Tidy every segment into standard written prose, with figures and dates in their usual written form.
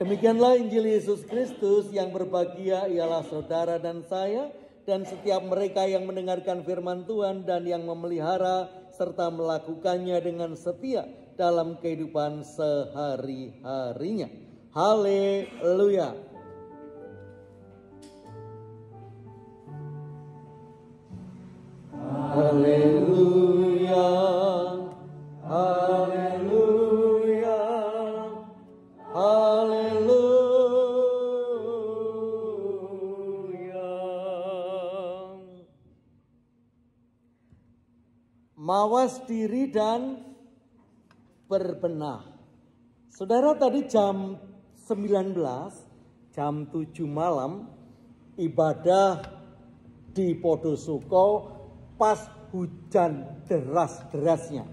Demikianlah Injil Yesus Kristus. Yang berbahagia ialah saudara dan saya dan setiap mereka yang mendengarkan firman Tuhan dan yang memelihara serta melakukannya dengan setia dalam kehidupan sehari-harinya. Haleluya. Haleluya. Haleluya. Haleluya. Mawas diri dan berbenah. Saudara, tadi jam 19, jam 7 malam, ibadah di Podosuko pas hujan deras-derasnya.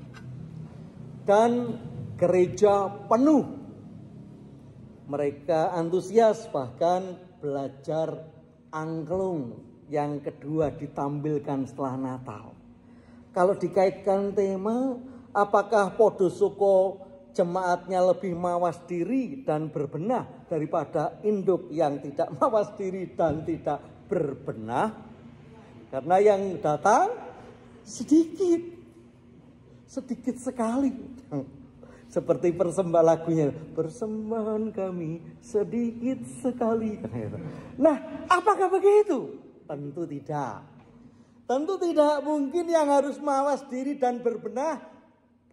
Dan gereja penuh. Mereka antusias, bahkan belajar angklung yang kedua ditampilkan setelah Natal. Kalau dikaitkan tema, apakah Podosuko jemaatnya lebih mawas diri dan berbenah daripada induk yang tidak mawas diri dan tidak berbenah? Karena yang datang sedikit sekali. Seperti persembahan lagunya, persembahan kami sedikit sekali. Nah, apakah begitu? Tentu tidak. Tentu tidak. Mungkin yang harus mawas diri dan berbenah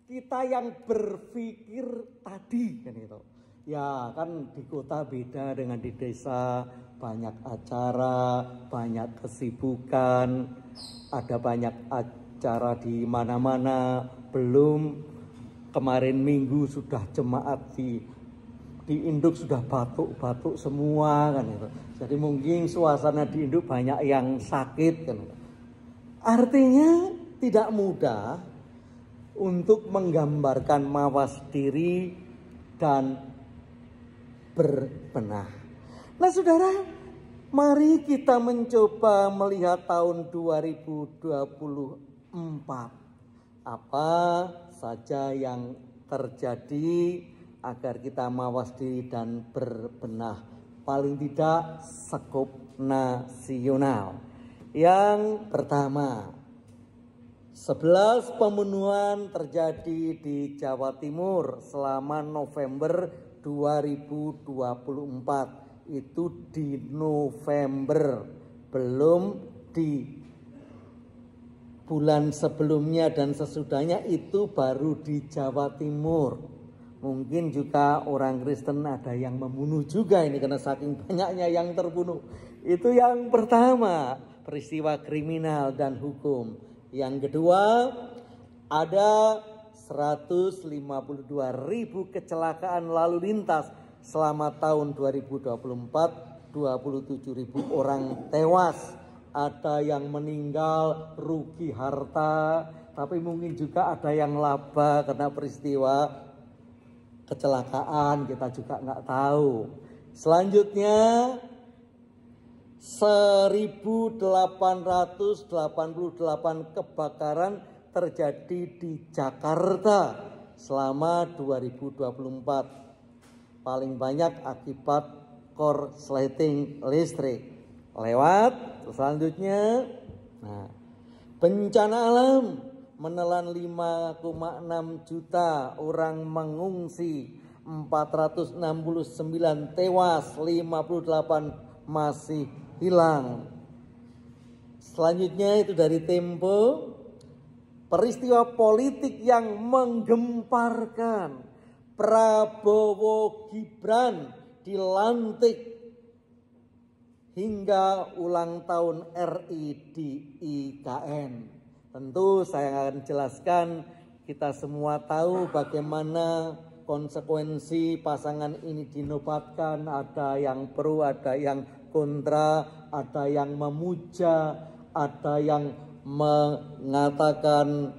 kita yang berpikir tadi, kan itu. Ya, kan di kota beda dengan di desa, banyak acara, banyak kesibukan, ada banyak acara di mana-mana. Belum kemarin minggu sudah jemaat di induk sudah batuk-batuk semua, kan itu. Jadi mungkin suasana di induk banyak yang sakit, kan itu. Artinya tidak mudah untuk menggambarkan mawas diri dan berbenah. Nah, saudara, mari kita mencoba melihat tahun 2024. Apa saja yang terjadi agar kita mawas diri dan berbenah. Paling tidak skop nasional. Yang pertama, 11 pembunuhan terjadi di Jawa Timur selama November 2024. Itu di November, belum di bulan sebelumnya dan sesudahnya, itu baru di Jawa Timur. Mungkin juga orang Kristen ada yang membunuh juga ini karena saking banyaknya yang terbunuh. Itu yang pertama, peristiwa kriminal dan hukum. Yang kedua, ada 152.000 kecelakaan lalu lintas selama tahun 2024, 27.000 orang tewas. Ada yang meninggal, rugi harta, tapi mungkin juga ada yang laba karena peristiwa kecelakaan, kita juga nggak tahu. Selanjutnya 1.888 kebakaran terjadi di Jakarta selama 2024. Paling banyak akibat korsleting listrik. Lewat selanjutnya, nah, bencana alam menelan 5,6 juta orang mengungsi, 469 tewas, 58 masih hilang. Selanjutnya itu dari Tempo, peristiwa politik yang menggemparkan. Prabowo Gibran dilantik hingga ulang tahun RI di IKN. Tentu saya akan jelaskan, kita semua tahu bagaimana konsekuensi pasangan ini dinobatkan. Ada yang pro, ada yang kontra, ada yang memuja, ada yang mengatakan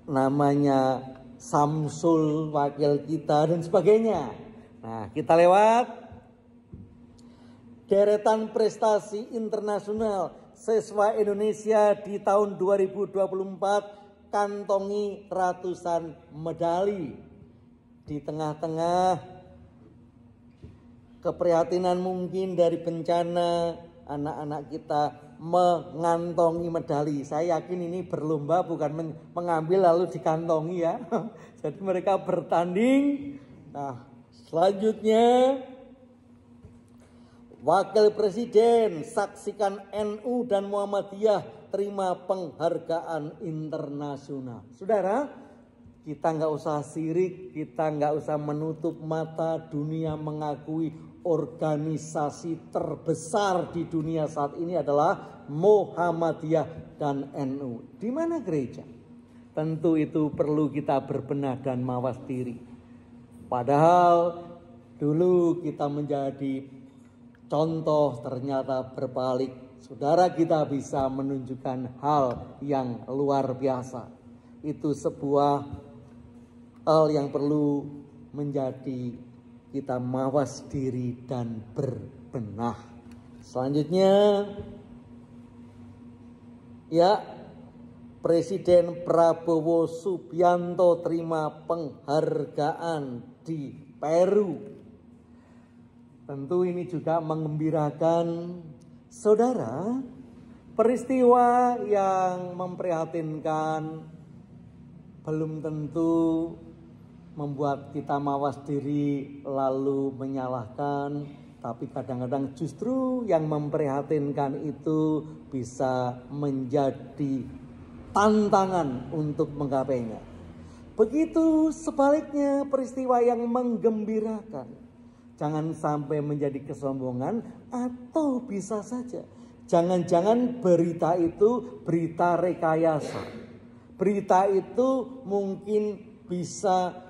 namanya Samsul wakil kita dan sebagainya. Nah, kita lewat deretan prestasi internasional siswa Indonesia di tahun 2024 kantongi ratusan medali. Di tengah-tengah keprihatinan mungkin dari bencana, anak-anak kita mengantongi medali. Saya yakin ini berlomba, bukan mengambil lalu dikantongi ya. Jadi mereka bertanding. Nah, selanjutnya Wakil Presiden, saksikan NU dan Muhammadiyah terima penghargaan internasional. Saudara, kita nggak usah sirik, kita nggak usah menutup mata. Dunia mengakui organisasi terbesar di dunia saat ini adalah Muhammadiyah dan NU. Di mana gereja? Tentu itu perlu kita berbenah dan mawas diri. Padahal dulu kita menjadi contoh, ternyata berbalik. Saudara, kita bisa menunjukkan hal yang luar biasa. Itu sebuah hal yang perlu menjadi kita mawas diri dan berbenah. Selanjutnya, ya, Presiden Prabowo Subianto terima penghargaan di Peru. Tentu ini juga mengembirakan. Saudara, peristiwa yang memprihatinkan belum tentu membuat kita mawas diri lalu menyalahkan, tapi kadang-kadang justru yang memprihatinkan itu bisa menjadi tantangan untuk menggapainya. Begitu sebaliknya peristiwa yang menggembirakan, jangan sampai menjadi kesombongan, atau bisa saja jangan-jangan berita itu berita rekayasa. Berita itu mungkin bisa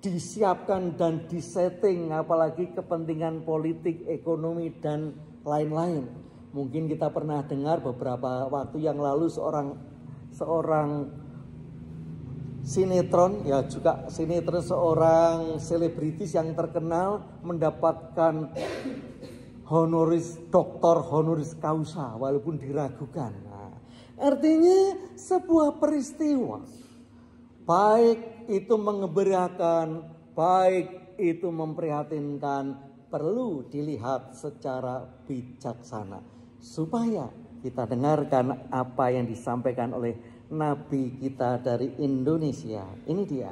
disiapkan dan disetting, apalagi kepentingan politik, ekonomi, dan lain-lain. Mungkin kita pernah dengar beberapa waktu yang lalu seorang sinetron, ya juga sinetron, seorang selebritis yang terkenal mendapatkan doktor honoris causa walaupun diragukan. Nah, artinya sebuah peristiwa, baik itu mengembirakan, baik itu memprihatinkan, perlu dilihat secara bijaksana supaya kita dengarkan apa yang disampaikan oleh Nabi kita dari Indonesia. Ini dia.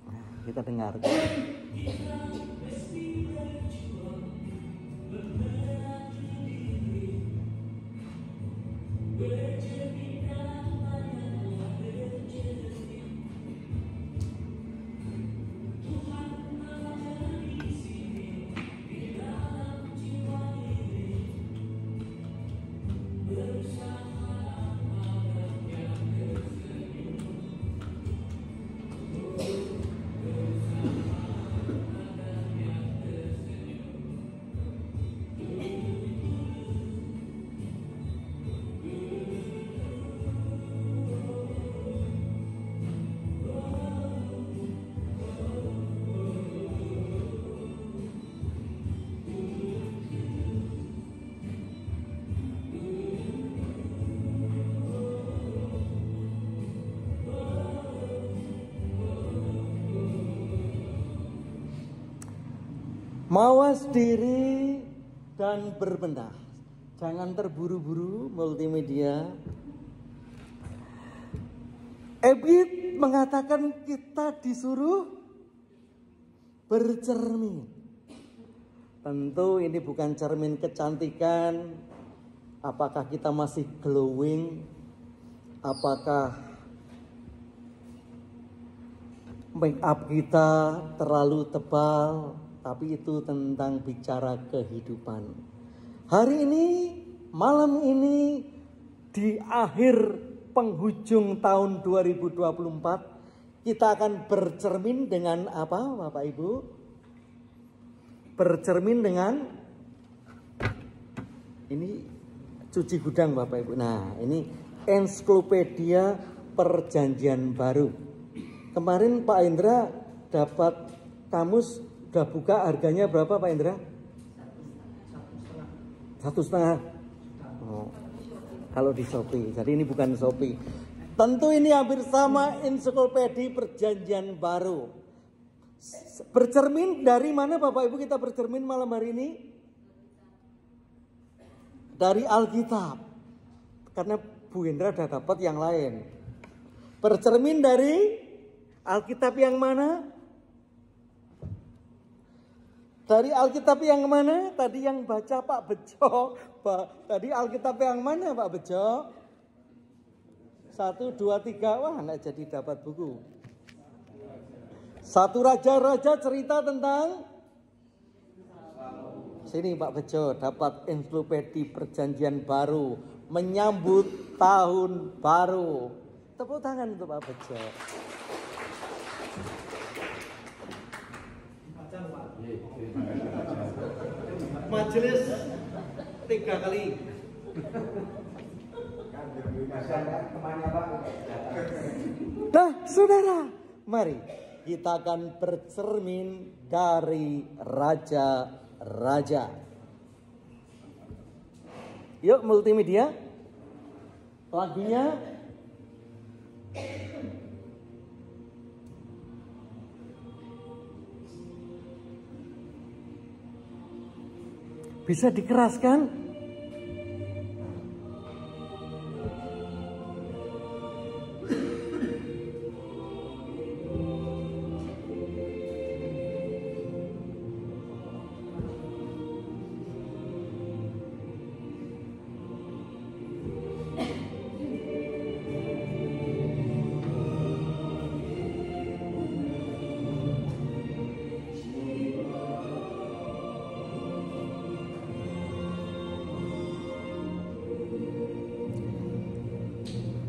Nah, kita dengarkan. Mawas diri dan berbenah. Jangan terburu-buru multimedia. Ebit mengatakan kita disuruh bercermin. Tentu ini bukan cermin kecantikan. Apakah kita masih glowing? Apakah make up kita terlalu tebal? Tapi itu tentang bicara kehidupan. Hari ini, malam ini, di akhir penghujung tahun 2024, kita akan bercermin dengan apa, Bapak Ibu? Bercermin dengan ini cuci gudang, Bapak Ibu. Nah, ini ensiklopedia Perjanjian Baru. Kemarin Pak Indra dapat kamus. Udah buka, harganya berapa Pak Indra? 1,5. Oh, kalau di Shopee. Jadi ini bukan Shopee. Tentu ini hampir sama ensiklopedia Perjanjian Baru. Bercermin dari mana Bapak Ibu kita bercermin malam hari ini? Dari Alkitab. Karena Bu Hendra sudah dapat yang lain. Bercermin dari Alkitab yang mana? Dari Alkitab yang mana? Tadi yang baca Pak Bejo. Tadi Alkitab yang mana Pak Bejo? 1, 2, 3. Wah, nggak jadi dapat buku. 1 Raja-Raja cerita tentang sini Pak Bejo dapat ensiklopedi Perjanjian Baru menyambut tahun baru. Tepuk tangan untuk Pak Bejo. Majelis 3 kali. Nah, saudara, mari kita akan bercermin dari raja-raja. Yuk multimedia. Lagunya bisa dikeraskan?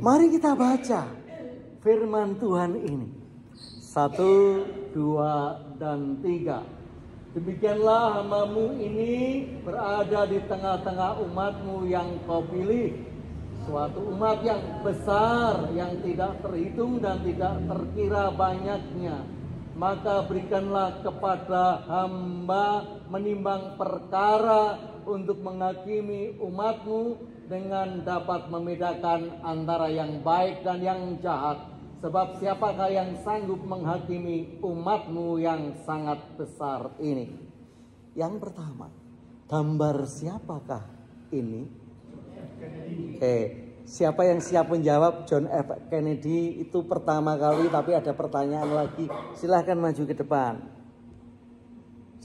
Mari kita baca firman Tuhan ini. 1, 2, dan 3. Demikianlah hamba-Mu ini berada di tengah-tengah umat-Mu yang Kau pilih. Suatu umat yang besar, yang tidak terhitung dan tidak terkira banyaknya. Maka berikanlah kepada hamba menimbang perkara untuk menghakimi umat-Mu dengan dapat membedakan antara yang baik dan yang jahat. Sebab siapakah yang sanggup menghakimi umat-Mu yang sangat besar ini? Yang pertama, gambar siapakah ini? Siapa yang siap menjawab? John F. Kennedy itu pertama kali, tapi ada pertanyaan lagi. Silahkan maju ke depan.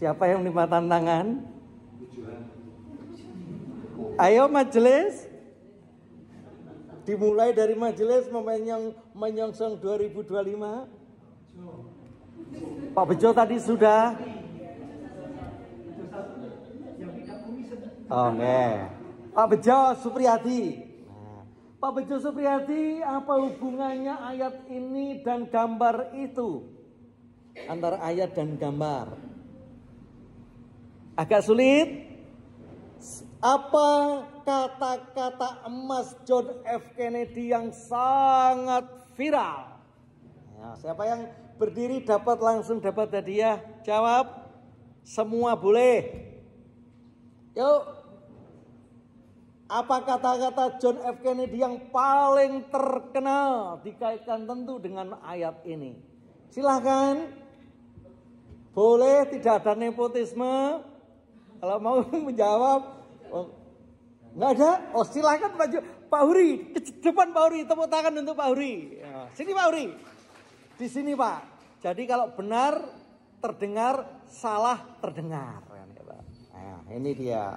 Siapa yang menerima tantangan? Ayo majelis. Dimulai dari majelis menyongsong 2025. Pak Bejo tadi sudah. Oke. Pak Bejo Supriyadi. Pak Bejo Supriyadi, apa hubungannya ayat ini dan gambar itu? Antara ayat dan gambar. Agak sulit. Apa kata-kata emas John F. Kennedy yang sangat viral? Ya, siapa yang berdiri langsung dapat hadiah? Jawab. Semua boleh. Yuk. Apa kata-kata John F. Kennedy yang paling terkenal dikaitkan tentu dengan ayat ini? Silahkan. Boleh, tidak ada nepotisme. Kalau mau menjawab. Nggak ada? Oh silahkan maju. Pak Huri, ke depan Pak Huri. Tepuk tangan untuk Pak Huri. Ya, sini Pak Huri. Di sini Pak. Jadi kalau benar terdengar, salah terdengar. Nah, ini dia.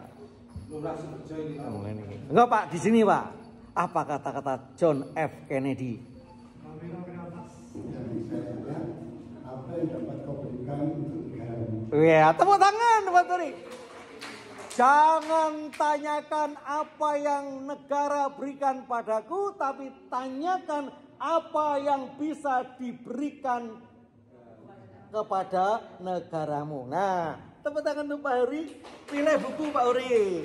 Enggak Pak, di sini Pak. Apa kata-kata John F. Kennedy? Apa yang dapat kau berikan untuk negaramu? Ya, tepuk tangan Pak Huri. Jangan tanyakan apa yang negara berikan padaku, tapi tanyakan apa yang bisa diberikan kepada negaramu. Nah, tepuk tangan untuk Pak Huri. Pilih buku Pak Huri.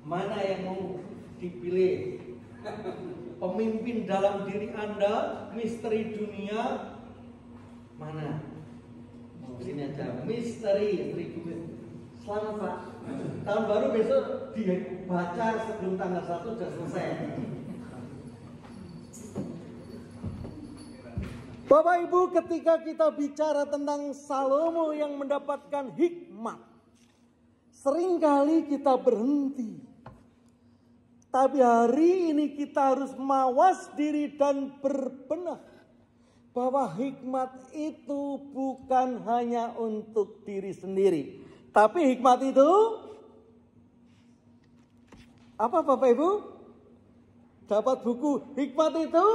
Mana yang mau dipilih? Pemimpin dalam diri Anda, misteri dunia, mana? Sini aja, misteri. Selamat Pak. Tahun baru besok dibaca sebelum tanggal 1 sudah selesai. Bapak Ibu, ketika kita bicara tentang Salomo yang mendapatkan hikmat, seringkali kita berhenti. Tapi hari ini kita harus mawas diri dan berbenah bahwa hikmat itu bukan hanya untuk diri sendiri. Tapi hikmat itu apa Bapak Ibu? Dapat buku hikmat itu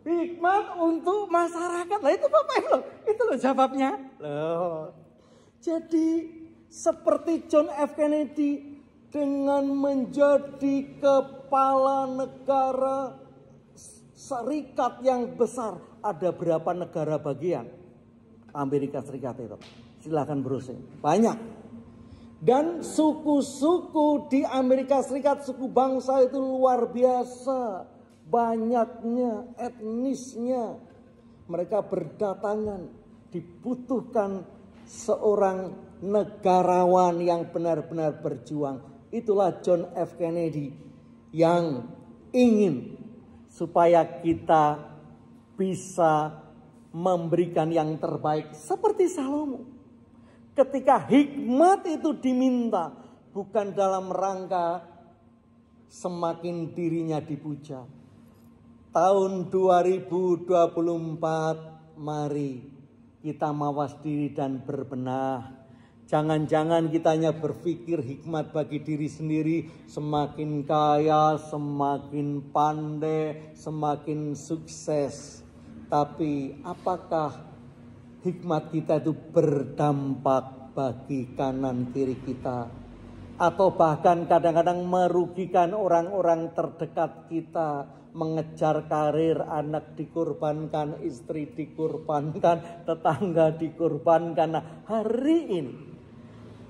hikmat untuk masyarakat. Lah itu Bapak Ibu, itu loh jawabnya. Loh. Jadi seperti John F. Kennedy dengan menjadi kepala negara serikat yang besar. Ada berapa negara bagian Amerika Serikat itu? Silahkan browsing. Banyak. Dan suku-suku di Amerika Serikat, suku bangsa itu luar biasa. Banyaknya, etnisnya. Mereka berdatangan. Dibutuhkan seorang negarawan yang benar-benar berjuang. Itulah John F. Kennedy yang ingin supaya kita bisa memberikan yang terbaik seperti Salomo. Ketika hikmat itu diminta, bukan dalam rangka semakin dirinya dipuja. Tahun 2024, mari kita mawas diri dan berbenah. Jangan-jangan kita hanya berpikir hikmat bagi diri sendiri, semakin kaya, semakin pandai, semakin sukses. Tapi apakah hikmat kita itu berdampak bagi kanan kiri kita? Atau bahkan kadang-kadang merugikan orang-orang terdekat kita, mengejar karir, anak dikorbankan, istri dikorbankan, tetangga dikorbankan. Nah, hari ini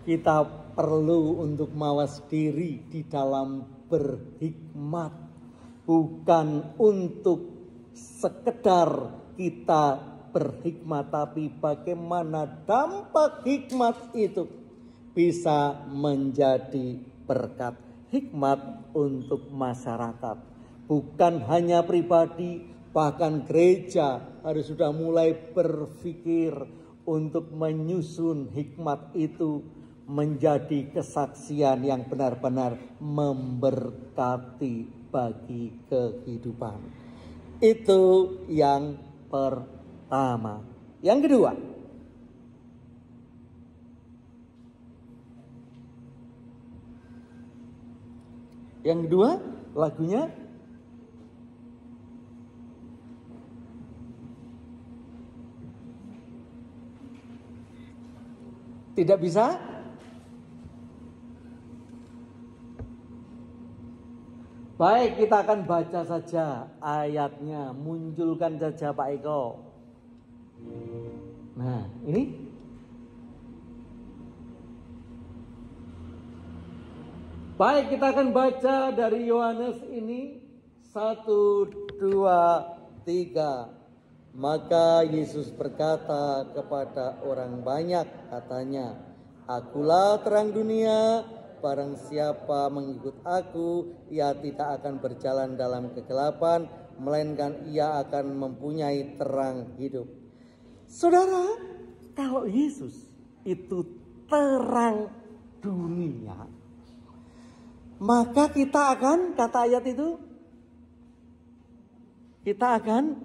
kita perlu untuk mawas diri di dalam berhikmat. Bukan untuk sekedar kita berhikmat, tapi bagaimana dampak hikmat itu bisa menjadi berkat. Hikmat untuk masyarakat, bukan hanya pribadi, bahkan gereja harus sudah mulai berpikir untuk menyusun hikmat itu menjadi kesaksian yang benar-benar memberkati bagi kehidupan. Itu yang pertama. Yang kedua, lagunya tidak bisa. Baik, kita akan baca saja ayatnya. Munculkan saja Pak Eko. Nah, ini. Baik, kita akan baca dari Yohanes ini. 1, 2, 3. Maka Yesus berkata kepada orang banyak, katanya, "Akulah terang dunia. Barang siapa mengikut aku, ia tidak akan berjalan dalam kegelapan, melainkan ia akan mempunyai terang hidup." Saudara, kalau Yesus itu terang dunia, maka kita akan, kata ayat itu, kita akan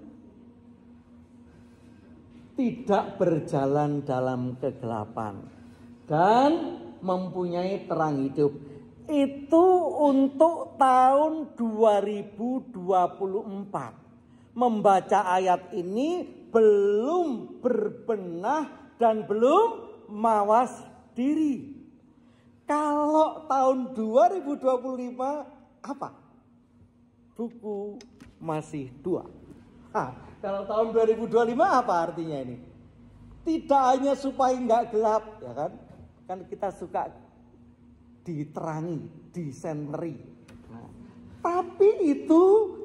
tidak berjalan dalam kegelapan dan mempunyai terang hidup. Itu untuk tahun 2024. Membaca ayat ini belum berbenah dan belum mawas diri. Kalau tahun 2025 apa? Buku masih 2. Kalau tahun 2025 apa artinya ini? Tidak hanya supaya nggak gelap, ya kan? Kan kita suka diterangi, disenteri. Nah, tapi itu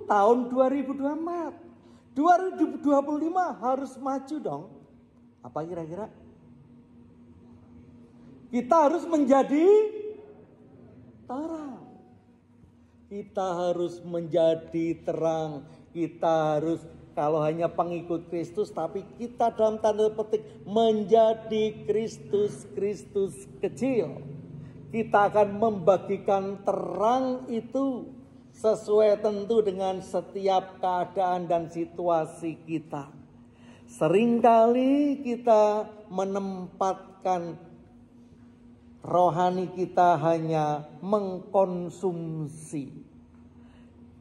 tahun 2024. 2025 harus maju dong. Apa kira-kira? Kita harus menjadi terang. Kita harus menjadi terang. Kita harus kalau hanya pengikut Kristus, tapi kita dalam tanda petik menjadi Kristus kecil. Kita akan membagikan terang itu sesuai tentu dengan setiap keadaan dan situasi kita. Seringkali kita menempatkan rohani kita hanya mengkonsumsi.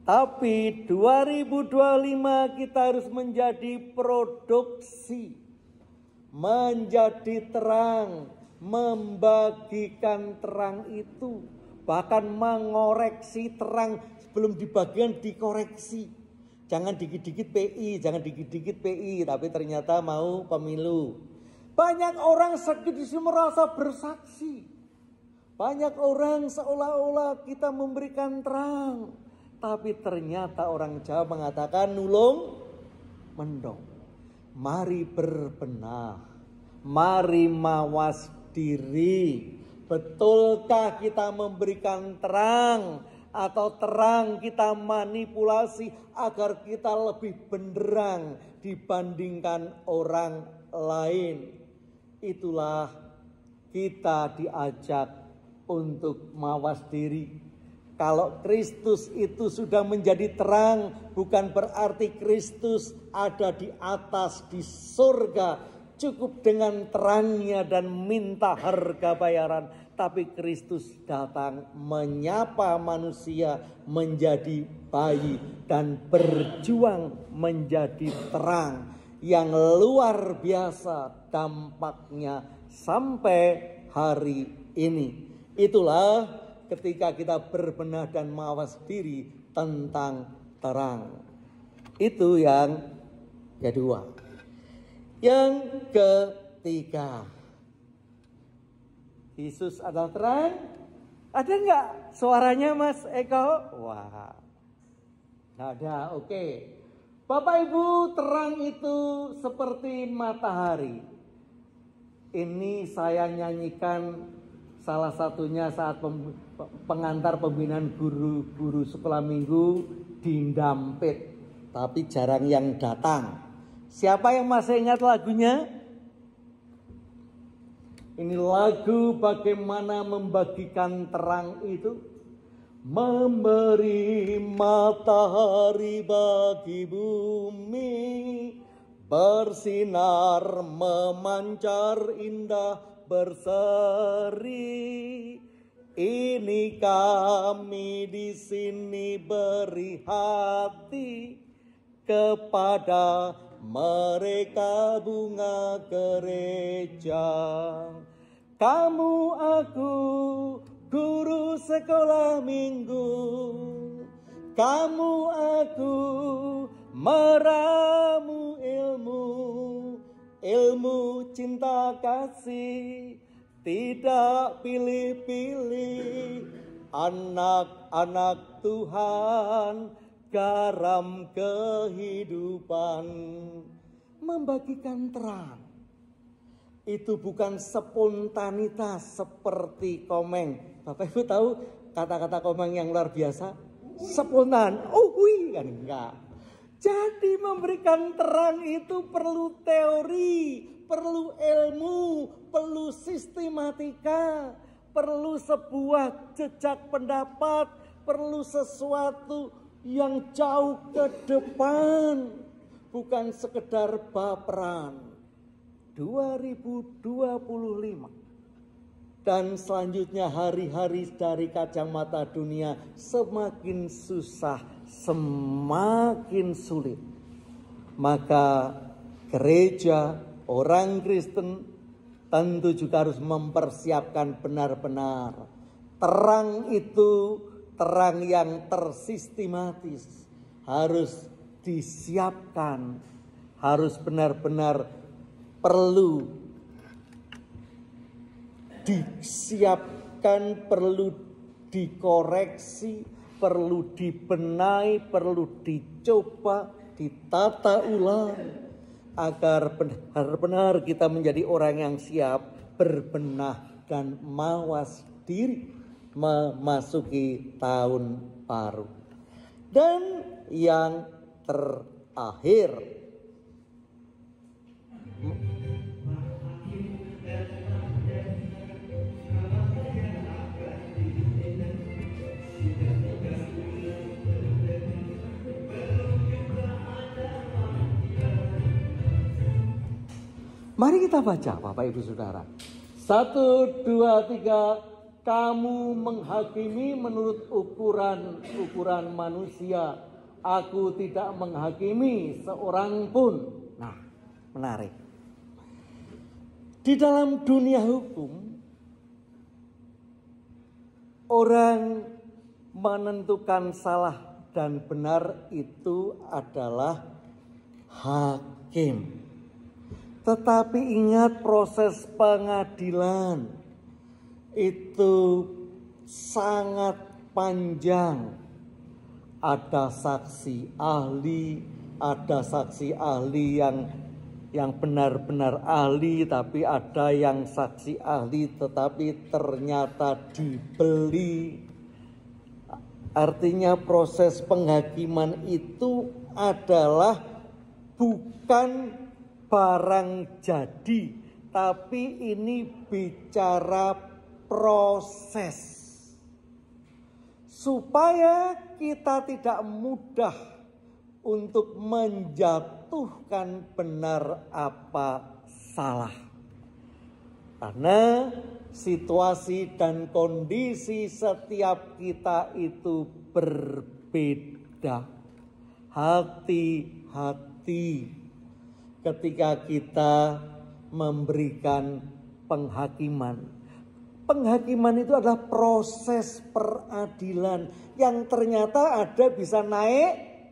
Tapi 2025 kita harus menjadi produksi, menjadi terang, membagikan terang itu, bahkan mengoreksi terang sebelum dibagikan dikoreksi. Jangan dikit-dikit PI, tapi ternyata mau pemilu. Banyak orang sakit di sini merasa bersaksi. Banyak orang seolah-olah kita memberikan terang, tapi ternyata orang Jawa mengatakan nulung mendong. Mari berbenah, mari mawas diri. Betulkah kita memberikan terang atau terang kita manipulasi agar kita lebih benderang dibandingkan orang lain? Itulah kita diajak untuk mawas diri. Kalau Kristus itu sudah menjadi terang, bukan berarti Kristus ada di atas di surga cukup dengan terangnya dan minta harga bayaran. Tapi Kristus datang menyapa manusia menjadi bayi dan berjuang menjadi terang yang luar biasa dampaknya sampai hari ini. Itulah ketika kita berbenah dan mawas diri tentang terang. Itu yang kedua. Yang ketiga, Yesus adalah terang. Ada enggak suaranya Mas Eko? Wah, nggak ada. Oke. Bapak Ibu, terang itu seperti matahari. Ini saya nyanyikan salah satunya saat pengantar pembinaan guru-guru sekolah minggu di Dampit. Tapi jarang yang datang. Siapa yang masih ingat lagunya? Ini lagu bagaimana membagikan terang itu. Memberi matahari bagi bumi, bersinar memancar indah berseri. Ini kami di sini beri hati kepada mereka bunga gereja. Kamu aku guru sekolah minggu, kamu aku meramu ilmu cinta kasih, tidak pilih-pilih, anak-anak Tuhan, garam kehidupan. Membagikan terang itu bukan spontanitas seperti Komeng. Bapak Ibu tahu kata-kata Komeng yang luar biasa? Spontan. Oh wih, kan enggak. Jadi memberikan terang itu perlu teori, perlu ilmu, perlu sistematika, perlu sebuah jejak pendapat, perlu sesuatu yang jauh ke depan, bukan sekedar baperan. 2025 dan selanjutnya hari-hari dari kacamata dunia semakin susah, semakin sulit. Maka gereja, orang Kristen tentu juga harus mempersiapkan benar-benar. Terang itu terang yang tersistematis, harus disiapkan, harus benar-benar perlu disiapkan, perlu dikoreksi, perlu dibenahi, perlu dicoba, ditata ulang agar benar-benar kita menjadi orang yang siap berbenah dan mawas diri memasuki tahun baru. Dan yang terakhir, akhir. Mari kita baca, Bapak Ibu Saudara. 1, 2, 3. Kamu menghakimi menurut ukuran manusia. Aku tidak menghakimi seorang pun. Nah, menarik. Di dalam dunia hukum, orang menentukan salah dan benar itu adalah hakim. Tetapi ingat, proses pengadilan itu sangat panjang. Ada saksi ahli yang benar-benar ahli, tapi ada yang saksi ahli tetapi ternyata dibeli. Artinya proses penghakiman itu adalah bukan barang jadi, tapi ini bicara proses. Supaya kita tidak mudah untuk menjatuhkan benar apa salah. Karena situasi dan kondisi setiap kita itu berbeda. Hati-hati ketika kita memberikan penghakiman. Penghakiman itu adalah proses peradilan yang ternyata ada bisa naik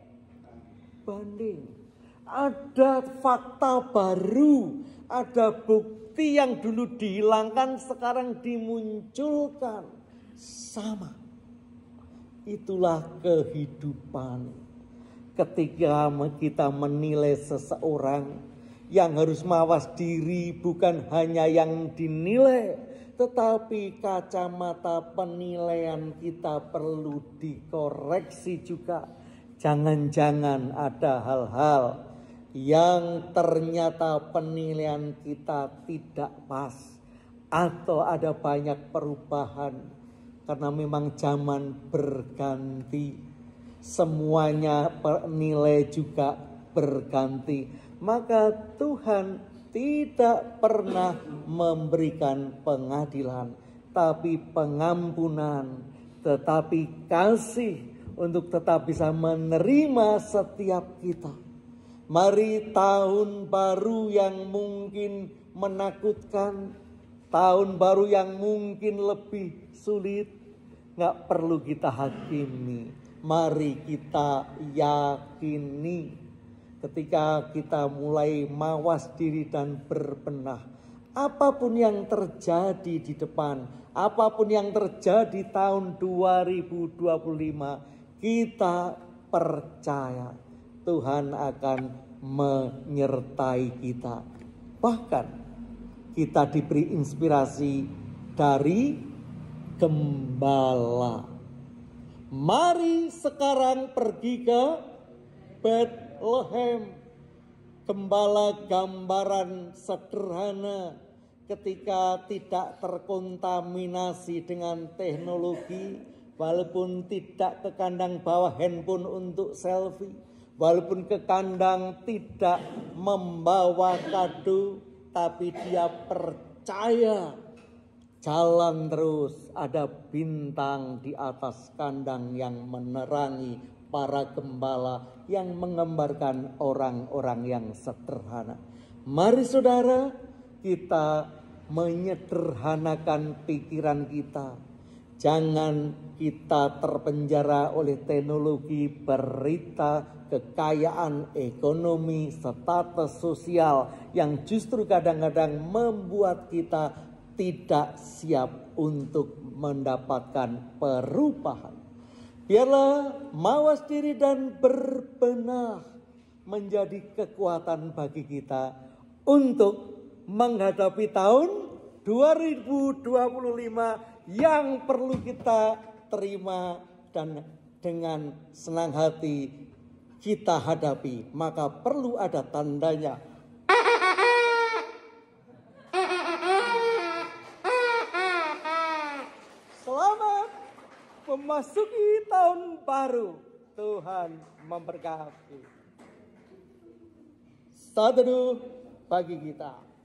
banding. Ada fakta baru, ada bukti yang dulu dihilangkan sekarang dimunculkan. Sama. Itulah kehidupan. Ketika kita menilai seseorang, yang harus mawas diri bukan hanya yang dinilai, tetapi kacamata penilaian kita perlu dikoreksi juga. Jangan-jangan ada hal-hal yang ternyata penilaian kita tidak pas, atau ada banyak perubahan karena memang zaman berganti. Semuanya nilai juga berganti. Maka Tuhan tidak pernah memberikan pengadilan, tapi pengampunan, tetapi kasih untuk tetap bisa menerima setiap kita. Mari tahun baru yang mungkin menakutkan, tahun baru yang mungkin lebih sulit, gak perlu kita hakimi. Mari kita yakini. Ketika kita mulai mawas diri dan berbenah, apapun yang terjadi di depan, apapun yang terjadi tahun 2025, kita percaya Tuhan akan menyertai kita. Bahkan kita diberi inspirasi dari gembala. Mari sekarang pergi ke Bethlehem. Gembala gambaran sederhana ketika tidak terkontaminasi dengan teknologi, walaupun tidak ke kandang bawa handphone untuk selfie, walaupun ke kandang tidak membawa kado, tapi dia percaya jalan terus, ada bintang di atas kandang yang menerangi para gembala yang menggambarkan orang-orang yang sederhana. Mari saudara, kita menyederhanakan pikiran kita. Jangan kita terpenjara oleh teknologi, berita, kekayaan, ekonomi, status sosial yang justru kadang-kadang membuat kita tidak siap untuk mendapatkan perubahan. Biarlah mawas diri dan berbenah menjadi kekuatan bagi kita untuk menghadapi tahun 2025 yang perlu kita terima dan dengan senang hati kita hadapi, maka perlu ada tandanya. Selamat memasuki tahun baru. Tuhan memberkati. Saat teduh bagi kita.